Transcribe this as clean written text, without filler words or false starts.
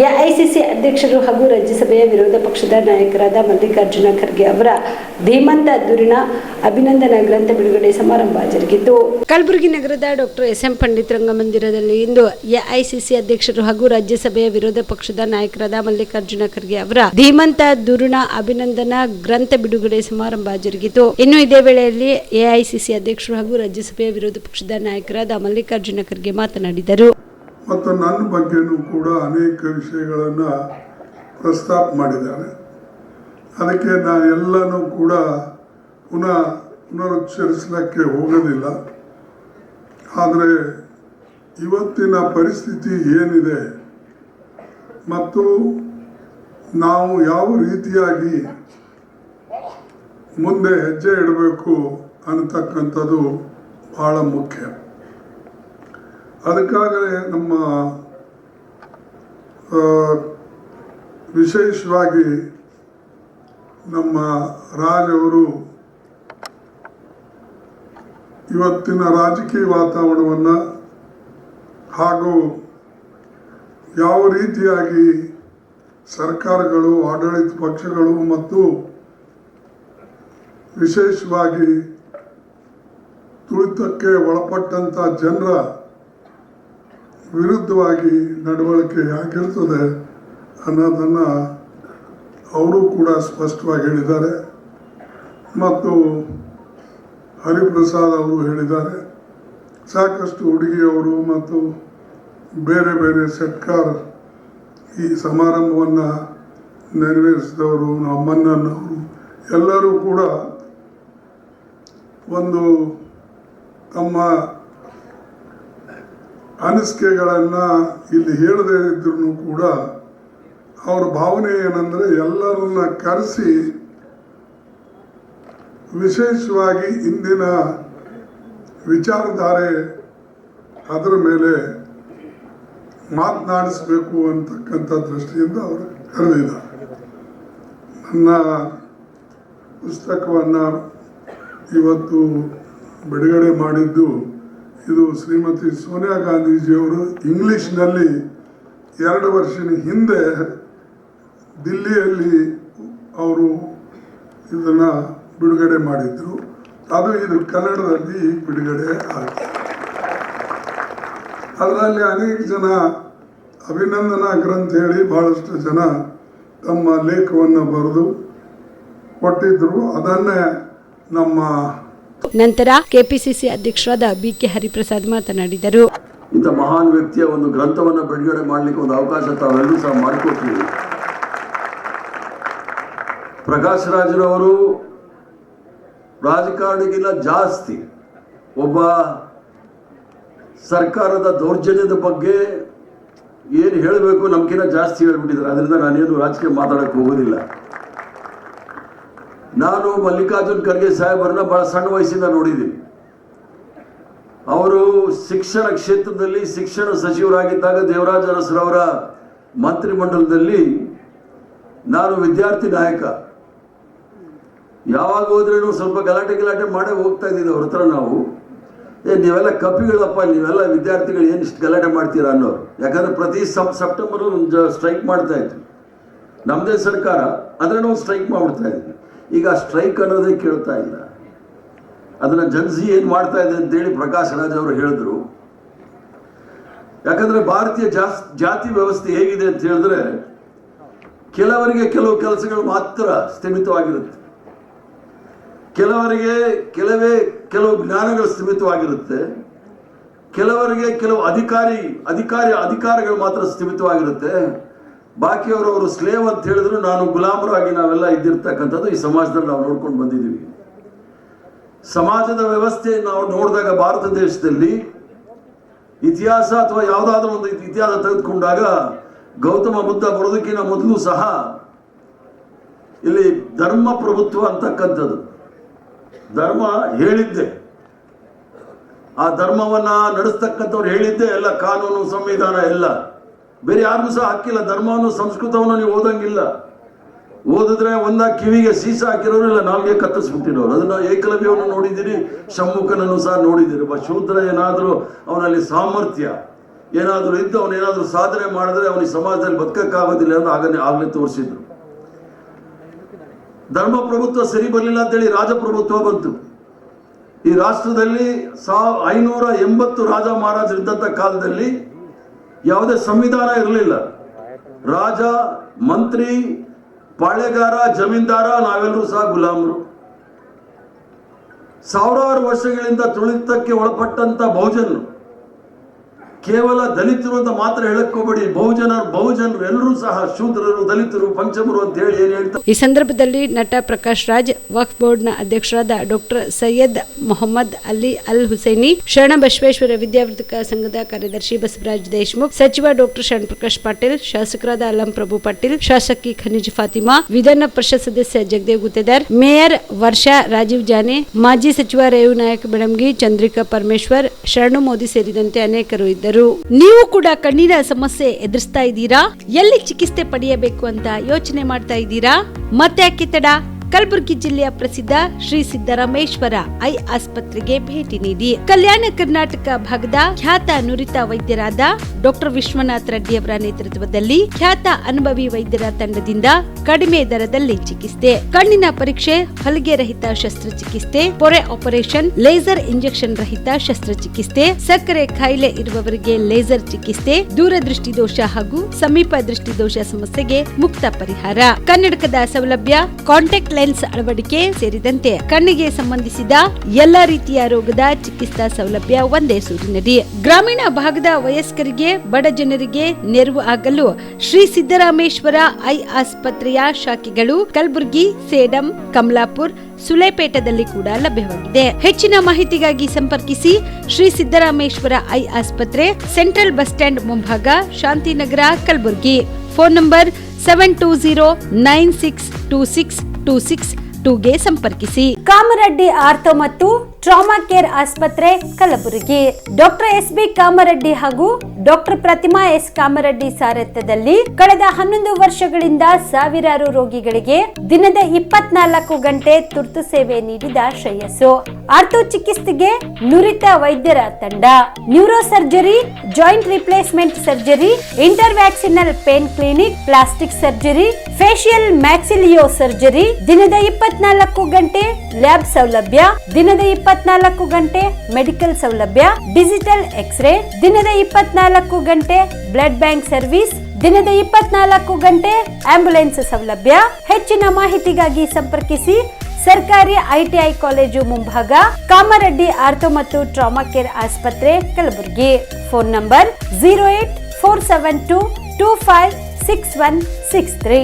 AICC ಅಧ್ಯಕ್ಷರು ಹಾಗೂ ರಾಜ್ಯಸಭೆಯ ವಿರೋಧ ಪಕ್ಷದ ನಾಯಕರಾದ ಮಲ್ಲಿಕಾರ್ಜುನ ಖರ್ಗೆ ಅವರ ಧೀಮಂತ ದೂರಿನ ಅಭಿನಂದನಾ ಗ್ರಂಥ ಬಿಡುಗಡೆ ಸಮಾರಂಭ ಜರುಗಿತು. ಕಲಬುರಗಿ ನಗರದ ಡಾಕ್ಟರ್ ಎಸ್.ಎಂ. ಪಂಡಿತ್ ರಂಗಮಂದಿರದಲ್ಲಿ ಇಂದು ಎಐಸಿಸಿ ಅಧ್ಯಕ್ಷರು ಹಾಗೂ ರಾಜ್ಯಸಭೆಯ ವಿರೋಧ ಪಕ್ಷದ ನಾಯಕರಾದ ಮಲ್ಲಿಕಾರ್ಜುನ ಖರ್ಗೆ ಅವರ ಧೀಮಂತ ದೂರಿನ ಅಭಿನಂದನಾ ಗ್ರಂಥ ಬಿಡುಗಡೆ ಸಮಾರಂಭ ಜರುಗಿತು. ಇನ್ನು ಇದೇ ವೇಳೆಯಲ್ಲಿ ಎಐಸಿಸಿ ಅಧ್ಯಕ್ಷರು ಹಾಗೂ ರಾಜ್ಯಸಭೆಯ ವಿರೋಧ ಪಕ್ಷದ ನಾಯಕರಾದ ಮಲ್ಲಿಕಾರ್ಜುನ ಖರ್ಗೆ ಮಾತನಾಡಿದರು. ಮತ್ತು ನನ್ನ ಬಗ್ಗೆನೂ ಕೂಡ ಅನೇಕ ವಿಷಯಗಳನ್ನು ಪ್ರಸ್ತಾಪ ಮಾಡಿದ್ದಾರೆ. ಅದಕ್ಕೆ ನಾನು ಎಲ್ಲನೂ ಕೂಡ ಪುನರುಚ್ಚರಿಸಲಿಕ್ಕೆ ಹೋಗೋದಿಲ್ಲ. ಆದರೆ ಇವತ್ತಿನ ಪರಿಸ್ಥಿತಿ ಏನಿದೆ ಮತ್ತು ನಾವು ಯಾವ ರೀತಿಯಾಗಿ ಮುಂದೆ ಹೆಜ್ಜೆ ಇಡಬೇಕು ಅನ್ನತಕ್ಕಂಥದ್ದು ಭಾಳ ಮುಖ್ಯ. ಅದಕ್ಕಾಗಲೇ ನಮ್ಮ ವಿಶೇಷವಾಗಿ ನಮ್ಮ ರಾಜ್ ಅವರು ಇವತ್ತಿನ ರಾಜಕೀಯ ವಾತಾವರಣವನ್ನು ಹಾಗೂ ಯಾವ ರೀತಿಯಾಗಿ ಸರ್ಕಾರಗಳು, ಆಡಳಿತ ಪಕ್ಷಗಳು ಮತ್ತು ವಿಶೇಷವಾಗಿ ತುಳಿತಕ್ಕೆ ಒಳಪಟ್ಟಂಥ ಜನರ ವಿರುದ್ಧವಾಗಿ ನಡವಳಿಕೆ ಆಗಿರ್ತದೆ ಅನ್ನೋದನ್ನು ಅವರು ಕೂಡ ಸ್ಪಷ್ಟವಾಗಿ ಹೇಳಿದ್ದಾರೆ. ಮತ್ತು ಹರಿಪ್ರಸಾದ್ ಅವರು ಹೇಳಿದ್ದಾರೆ. ಸಾಕಷ್ಟು ಹುಡುಗಿಯವರು ಮತ್ತು ಬೇರೆ ಬೇರೆ ಸೆಟ್ಕಾರ್ ಈ ಸಮಾರಂಭವನ್ನು ನೆರವೇರಿಸಿದವರು, ನಮ್ಮಣ್ಣನವರು ಎಲ್ಲರೂ ಕೂಡ ಒಂದು ತಮ್ಮ ಅನಿಸಿಕೆಗಳನ್ನು ಇಲ್ಲಿ ಹೇಳದೇ ಇದ್ರೂ ಕೂಡ ಅವ್ರ ಭಾವನೆ ಏನಂದರೆ ಎಲ್ಲರನ್ನ ಕರೆಸಿ ವಿಶೇಷವಾಗಿ ಇಂದಿನ ವಿಚಾರಧಾರೆ ಅದರ ಮೇಲೆ ಮಾತನಾಡಿಸಬೇಕು ಅಂತಕ್ಕಂಥ ದೃಷ್ಟಿಯಿಂದ ಅವರು ಕರೆದಿದ್ದಾರೆ. ನನ್ನ ಪುಸ್ತಕವನ್ನು ಇವತ್ತು ಬಿಡುಗಡೆ ಮಾಡಿದ್ದು ಇದು ಶ್ರೀಮತಿ ಸೋನಿಯಾ ಗಾಂಧೀಜಿಯವರು ಇಂಗ್ಲೀಷ್ನಲ್ಲಿ 2 ವರ್ಷದ ಹಿಂದೆ ದಿಲ್ಲಿಯಲ್ಲಿ ಅವರು ಇದನ್ನು ಬಿಡುಗಡೆ ಮಾಡಿದ್ರು. ಇದು ಕನ್ನಡದಲ್ಲಿ ಬಿಡುಗಡೆ ಆಗಿದೆ. ಅದರಲ್ಲಿ ಅನೇಕ ಜನ ಅಭಿನಂದನಾ ಗ್ರಂಥ ಹೇಳಿ ಬಹಳಷ್ಟು ಜನ ತಮ್ಮ ಲೇಖವನ್ನು ಬರೆದು ಕೊಟ್ಟಿದ್ರು. ಅದನ್ನೇ ನಮ್ಮ ನಂತರ ಕೆಪಿಸಿಸಿ ಅಧ್ಯಕ್ಷರಾದ ಬಿ.ಕೆ. ಹರಿಪ್ರಸಾದ್ ಮಾತನಾಡಿದರು. ಇಂಥ ಮಹಾನ್ ವ್ಯಕ್ತಿಯ ಒಂದು ಗ್ರಂಥವನ್ನು ಬಿಡುಗಡೆ ಮಾಡಲಿಕ್ಕೆ ಒಂದು ಅವಕಾಶ ತಾವೆಲ್ಲರೂ ಸಹ ಮಾಡಿಕೊಟ್ಟಿದ್ದೀವಿ. ಪ್ರಕಾಶ್ ರಾಜ್ರವರು ರಾಜಕಾರಣಿಗಿಲ್ಲ ಜಾಸ್ತಿ ಒಬ್ಬ ಸರ್ಕಾರದ ದೌರ್ಜನ್ಯದ ಬಗ್ಗೆ ಏನು ಹೇಳಬೇಕು ನಮ್ಗಿಂತ ಜಾಸ್ತಿ ಹೇಳ್ಬಿಟ್ಟಿದ್ದಾರೆ. ಅದರಿಂದ ನಾನೇನು ರಾಜಕೀಯ ಮಾತಾಡಕ್ಕೆ ಹೋಗೋದಿಲ್ಲ. ನಾನು ಮಲ್ಲಿಕಾರ್ಜುನ್ ಖರ್ಗೆ ಸಾಹೇಬರನ್ನ ಬಹಳ ಸಣ್ಣ ವಯಸ್ಸಿಂದ ನೋಡಿದ್ದೀನಿ. ಅವರು ಶಿಕ್ಷಣ ಕ್ಷೇತ್ರದಲ್ಲಿ ಶಿಕ್ಷಣ ಸಚಿವರಾಗಿದ್ದಾಗ ದೇವರಾಜ ಅರಸರವರ ಮಂತ್ರಿಮಂಡಲದಲ್ಲಿ ನಾನು ವಿದ್ಯಾರ್ಥಿ ನಾಯಕ. ಯಾವಾಗ ಹೋದ್ರೂ ಸ್ವಲ್ಪ ಗಲಾಟೆ ಮಾಡೇ ಹೋಗ್ತಾ ಇದ್ದಿದ್ದು ಅವ್ರ ಹತ್ರ. ನಾವು ನೀವೆಲ್ಲ ಕಪಿಗಳಪ್ಪ, ನೀವೆಲ್ಲ ವಿದ್ಯಾರ್ಥಿಗಳು ಏನು ಇಷ್ಟು ಗಲಾಟೆ ಮಾಡ್ತೀರಾ ಅನ್ನೋರು. ಯಾಕಂದರೆ ಪ್ರತಿ ಸೆಪ್ಟೆಂಬರ್ ಒಂದು ಸ್ಟ್ರೈಕ್ ಮಾಡ್ತಾ ಇದ್ವಿ. ನಮ್ಮದೇ ಸರ್ಕಾರ ಆದರೆ ನಾವು ಸ್ಟ್ರೈಕ್ ಮಾಡ್ಬಿಡ್ತಾ ಇದ್ವಿ. ಈಗ ಸ್ಟ್ರೈಕ್ ಅನ್ನೋದೇ ಕೇಳ್ತಾ ಇಲ್ಲ. ಅದನ್ನು ಜನ್ಸಿ ಏನು ಮಾಡ್ತಾ ಇದೆ ಅಂತೇಳಿ ಪ್ರಕಾಶ್ ರಾಜ್ ಅವರು ಹೇಳಿದ್ರು. ಯಾಕಂದರೆ ಭಾರತೀಯ ಜಾತಿ ವ್ಯವಸ್ಥೆ ಹೇಗಿದೆ ಅಂತ ಹೇಳಿದ್ರೆ ಕೆಲವರಿಗೆ ಕೆಲವು ಕೆಲಸಗಳು ಮಾತ್ರ ಸ್ಥಿಮಿತವಾಗಿರುತ್ತೆ, ಕೆಲವರಿಗೆ ಕೆಲವು ಜ್ಞಾನಗಳು ಸ್ಥಿಮಿತವಾಗಿರುತ್ತೆ, ಕೆಲವರಿಗೆ ಕೆಲವು ಅಧಿಕಾರಗಳು ಮಾತ್ರ ಸ್ಥಿಮಿತವಾಗಿರುತ್ತೆ. ಬಾಕಿಯವರು ಸ್ಲೇವ್ ಅಂತ ಹೇಳಿದ್ರು ನಾನು ಗುಲಾಮರಾಗಿ ನಾವೆಲ್ಲ ಇದ್ದಿರ್ತಕ್ಕಂಥದ್ದು ಈ ಸಮಾಜದಲ್ಲಿ ನಾವು ನೋಡ್ಕೊಂಡು ಬಂದಿದ್ದೀವಿ. ಸಮಾಜದ ವ್ಯವಸ್ಥೆ ನಾವು ನೋಡಿದಾಗ ಭಾರತ ದೇಶದಲ್ಲಿ ಇತಿಹಾಸ ಅಥವಾ ಯಾವುದಾದ್ರೂ ಒಂದು ಇತಿಹಾಸ ತೆಗೆದುಕೊಂಡಾಗ ಗೌತಮ ಬುದ್ಧ ಬರೋದಕ್ಕಿಂತ ಮೊದಲು ಸಹ ಇಲ್ಲಿ ಧರ್ಮ ಪ್ರಭುತ್ವ ಅಂತಕ್ಕಂಥದ್ದು ಧರ್ಮ ಹೇಳಿದ್ದೆ. ಆ ಧರ್ಮವನ್ನ ನಡೆಸ್ತಕ್ಕಂಥವ್ರು ಹೇಳಿದ್ದೆ ಎಲ್ಲ ಕಾನೂನು ಸಂವಿಧಾನ ಎಲ್ಲ. ಬೇರೆ ಯಾರಿಗೂ ಸಹ ಹಾಕಿಲ್ಲ. ಧರ್ಮವನ್ನು ಸಂಸ್ಕೃತವನ್ನು ನೀವು ಓದಂಗಿಲ್ಲ. ಓದಿದ್ರೆ ಒಂದ ಕಿವಿಗೆ ಸೀಸ ಹಾಕಿರೋರು ಇಲ್ಲ ನಾಲ್ಗೆ ಕತ್ತರಿಸ್ಬಿಟ್ಟಿರೋರು. ಅದನ್ನ ಏಕಲವ್ಯವನ್ನು ನೋಡಿದ್ದೀರಿ, ಶಮ್ಮುಖನನ್ನು ಸಹ ನೋಡಿದ್ದೀರಿ. ಒಬ್ಬ ಶೂದ್ರ ಏನಾದರೂ ಅವನಲ್ಲಿ ಸಾಮರ್ಥ್ಯ ಏನಾದರೂ ಇದ್ದು ಅವನೇನಾದರೂ ಸಾಧನೆ ಮಾಡಿದ್ರೆ ಅವನಿಗೆ ಸಮಾಜದಲ್ಲಿ ಬದುಕಕ್ಕಾಗೋದಿಲ್ಲ ಅಂತ ಆಗಲೇ ತೋರಿಸಿದ್ರು. ಧರ್ಮ ಪ್ರಭುತ್ವ ಸರಿ ಬರಲಿಲ್ಲ ಅಂತೇಳಿ ರಾಜಪ್ರಭುತ್ವ ಬಂತು. ಈ ರಾಷ್ಟ್ರದಲ್ಲಿ 580 ರಾಜ ಮಹಾರಾಜರಿದ್ದಂಥ ಕಾಲದಲ್ಲಿ ಯಾವುದೇ ಸಂವಿಧಾನ ಇರಲಿಲ್ಲ. ರಾಜ, ಮಂತ್ರಿ, ಪಾಳೆಗಾರ, ಜಮೀನ್ದಾರ, ನಾವೆಲ್ಲರೂ ಸಹ ಗುಲಾಮರು. ಸಾವಿರಾರು ವರ್ಷಗಳಿಂದ ತುಳಿತಕ್ಕೆ ಒಳಪಟ್ಟಂತ ಬಹುಜನರು, ಕೇವಲ ದಲಿತರು ಅಂತ ಮಾತ್ರ ಹೇಳಕ್ ಹೋಗ್ಬೇಡಿ, ಬಹುಜನರು ಎಲ್ಲರೂ ಸಹ ಶೂದ್ರರು, ದಲಿತರು, ಪಂಚಮರು ಅಂತ ಹೇಳಿ ಏನ್ ಹೇಳ್ತಾರೆ. ಈ ಸಂದರ್ಭದಲ್ಲಿ ನಟ ಪ್ರಕಾಶ್ ರಾಜ್, ವಕ್ಫ್ ಬೋರ್ಡ್ನ ಅಧ್ಯಕ್ಷರಾದ ಡಾಕ್ಟರ್ ಸೈಯದ್ ಮೊಹಮ್ಮದ್ ಅಲಿ ಅಲ್ ಹುಸೈನಿ, ಶರಣ ಬಸವೇಶ್ವರ ವಿದ್ಯಾವರ್ಧಕ ಸಂಘದ ಕಾರ್ಯದರ್ಶಿ ಬಸವರಾಜ್ ದೇಶಮುಖ್, ಸಚಿವ ಡಾಕ್ಟರ್ ಶರಣ್ ಪ್ರಕಾಶ್ ಪಾಟೀಲ್, ಶಾಸಕರಾದ ಅಲಂ ಪ್ರಭು ಪಾಟೀಲ್, ಶಾಸಕಿ ಖನಿಜ್ ಫಾತಿಮಾ, ವಿಧಾನ ಪರಿಷತ್ ಸದಸ್ಯ ಜಗದೇವ್ ಗುತ್ತೇದಾರ್, ಮೇಯರ್ ವರ್ಷಾ ರಾಜೀವ್ ಜಾನೆ, ಮಾಜಿ ಸಚಿವ ರೇವು ನಾಯಕ್ ಬೆಳಂಗಿ, ಚಂದ್ರಿಕಾ ಪರಮೇಶ್ವರ್, ಶರಣು ಮೋದಿ ಸೇರಿದಂತೆ ಅನೇಕರು ಇದ್ದರು. ನೀವು ಕೂಡ ಕಣ್ಣಿನ ಸಮಸ್ಯೆ ಎದುರಿಸ್ತಾ ಇದ್ದೀರಾ? ಎಲ್ಲಿ ಚಿಕಿತ್ಸೆ ಪಡೆಯಬೇಕು ಅಂತ ಯೋಚನೆ ಮಾಡ್ತಾ ಇದ್ದೀರಾ? ಮತ್ತೆ ಯಾಕೆ ತಡ? ಕಲಬುರಗಿ ಜಿಲ್ಲೆಯ ಪ್ರಸಿದ್ಧ ಶ್ರೀ ಸಿದ್ದರಾಮೇಶ್ವರ ಐ ಆಸ್ಪತ್ರೆಗೆ ಭೇಟಿ ನೀಡಿ ಕಲ್ಯಾಣ ಕರ್ನಾಟಕ ಭಾಗದ ಖ್ಯಾತ ನುರಿತ ವೈದ್ಯರಾದ ಡಾಕ್ಟರ್ ವಿಶ್ವನಾಥ್ ರೆಡ್ಡಿ ಅವರ ನೇತೃತ್ವದಲ್ಲಿ ಖ್ಯಾತ ಅನುಭವಿ ವೈದ್ಯರ ತಂಡದಿಂದ ಕಡಿಮೆ ದರದಲ್ಲಿ ಚಿಕಿತ್ಸೆ, ಕಣ್ಣಿನ ಪರೀಕ್ಷೆ, ಹೊಲಿಗೆ ರಹಿತ ಶಸ್ತ್ರಚಿಕಿತ್ಸೆ, ಪೊರೆ ಆಪರೇಷನ್, ಲೇಸರ್ ಇಂಜೆಕ್ಷನ್ ರಹಿತ ಶಸ್ತ್ರಚಿಕಿತ್ಸೆ, ಸಕ್ಕರೆ ಕಾಯಿಲೆ ಇರುವವರಿಗೆ ಲೇಸರ್ ಚಿಕಿತ್ಸೆ, ದೂರದೃಷ್ಟಿ ದೋಷ ಹಾಗೂ ಸಮೀಪ ದೃಷ್ಟಿ ದೋಷ ಸಮಸ್ಯೆಗೆ ಮುಕ್ತ ಪರಿಹಾರ, ಕನ್ನಡಕದ ಸೌಲಭ್ಯ, ಕಾಂಟ್ಯಾಕ್ಟ್ ಲೆನ್ಸ್ ಅಳವಡಿಕೆ ಸೇರಿದಂತೆ ಕಣ್ಣಿಗೆ ಸಂಬಂಧಿಸಿದ ಎಲ್ಲಾ ರೀತಿಯ ರೋಗದ ಚಿಕಿತ್ಸಾ ಸೌಲಭ್ಯ ಒಂದೇ ಸೂರಿನಡಿ. ಗ್ರಾಮೀಣ ಭಾಗದ ವಯಸ್ಕರಿಗೆ, ಬಡ ಜನರಿಗೆ ನೆರವು ಆಗಲು ಶ್ರೀ ಸಿದ್ದರಾಮೇಶ್ವರ ಐ ಆಸ್ಪತ್ರೆಯ ಶಾಖೆಗಳು ಕಲಬುರಗಿ, ಸೇಡಂ, ಕಮಲಾಪುರ್, ಸುಲೇಪೇಟದಲ್ಲಿ ಕೂಡ ಲಭ್ಯವಾಗಿದೆ. ಹೆಚ್ಚಿನ ಮಾಹಿತಿಗಾಗಿ ಸಂಪರ್ಕಿಸಿ ಶ್ರೀ ಸಿದ್ದರಾಮೇಶ್ವರ ಐ ಆಸ್ಪತ್ರೆ, ಸೆಂಟ್ರಲ್ ಬಸ್ ಸ್ಟ್ಯಾಂಡ್ ಮುಂಭಾಗ, ಶಾಂತಿನಗರ, ಕಲಬುರಗಿ. ಫೋನ್ ನಂಬರ್ 7209626262ಗೆ ಸಂಪರ್ಕಿಸಿ. ಕಾಮರೆಡ್ಡಿ ಆರ್ಥೋ ಮತ್ತು ಟ್ರಾಮಾ ಕೇರ್ ಆಸ್ಪತ್ರೆ, ಕಲಬುರಗಿ. Doctor S B. ಕಾಮರೆಡ್ಡಿ ಹಾಗೂ ಡಾಕ್ಟರ್ ಪ್ರತಿಮಾ ಎಸ್. ಕಾಮರೆಡ್ಡಿ ಸಾರಥ್ಯದಲ್ಲಿ ಕಳೆದ 11 ವರ್ಷಗಳಿಂದ ಸಾವಿರಾರು ರೋಗಿಗಳಿಗೆ ದಿನದ 24 ಗಂಟೆ ತುರ್ತು ಸೇವೆ ನೀಡಿದ ಶ್ರೇಯಸ್ಸು. ಆರ್ಥೋ ಚಿಕಿತ್ಸೆಗೆ ನುರಿತ ವೈದ್ಯರ ತಂಡ, neuro surgery, joint replacement surgery, interventional pain clinic, plastic surgery, facial maxillo surgery, ದಿನದ 24 ಗಂಟೆ ಲ್ಯಾಬ್ ಸೌಲಭ್ಯ, ದಿನದ 24 ಗಂಟೆ ಮೆಡಿಕಲ್ ಸೌಲಭ್ಯ, ಡಿಜಿಟಲ್ ಎಕ್ಸ್ರೇ, ದಿನದ 24 ಗಂಟೆ ಬ್ಲಡ್ ಬ್ಯಾಂಕ್ ಸರ್ವಿಸ್, ದಿನದ 24 ಗಂಟೆ ಆಂಬ್ಯುಲೆನ್ಸ್ ಸೌಲಭ್ಯ. ಹೆಚ್ಚಿನ ಮಾಹಿತಿಗಾಗಿ ಸಂಪರ್ಕಿಸಿ ಸರ್ಕಾರಿ ಐಟಿಐ ಕಾಲೇಜು ಮುಂಭಾಗ, ಕಾಮರೆಡ್ಡಿ ಆರ್ಥೋ ಮತ್ತು ಟ್ರಾಮಾ ಕೇರ್ ಆಸ್ಪತ್ರೆ, ಕಲಬುರಗಿ. Phone number 08472256163.